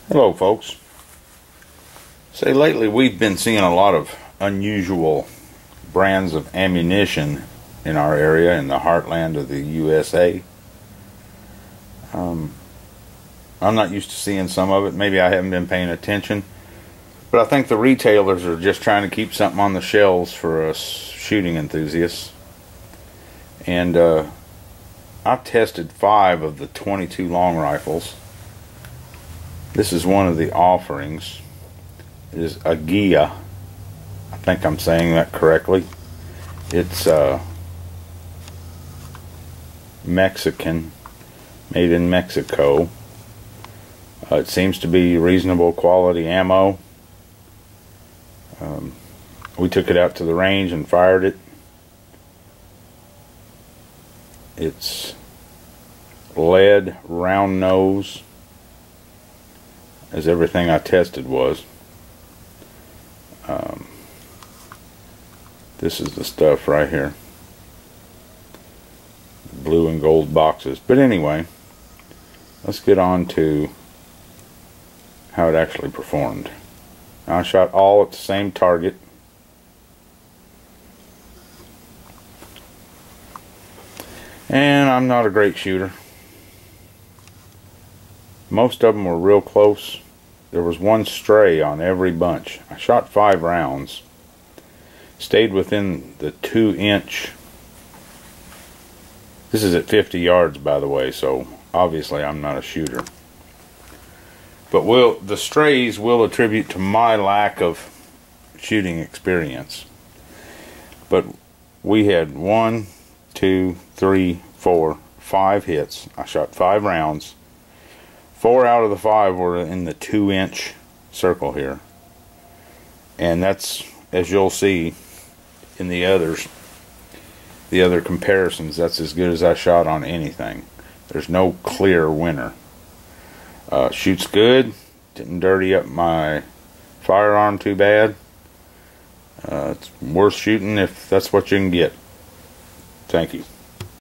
Hello folks. Say lately we've been seeing a lot of unusual brands of ammunition in our area, in the heartland of the USA. I'm not used to seeing some of it. Maybe I haven't been paying attention, but I think the retailers are just trying to keep something on the shelves for us shooting enthusiasts. And I've tested 5 of the 22 long rifles. This is one of the offerings. It is Aguila. I think I'm saying that correctly. It's Mexican, made in Mexico. It seems to be reasonable quality ammo. We took it out to the range and fired it. It's lead, round nose, as everything I tested was. This is the stuff right here. Blue and gold boxes. But anyway, let's get on to how it actually performed. I shot all at the same target. And I'm not a great shooter. Most of them were real close. There was one stray on every bunch. I shot 5 rounds. Stayed within the 2-inch. This is at 50 yards, by the way, so obviously I'm not a shooter. But the strays will attribute to my lack of shooting experience. But we had 1, 2, 3, 4, 5 hits. I shot 5 rounds. 4 out of the 5 were in the 2-inch circle here. And that's, as you'll see in the other comparisons, that's as good as I shot on anything. There's no clear winner. Shoots good. Didn't dirty up my firearm too bad. It's worth shooting if that's what you can get. Thank you.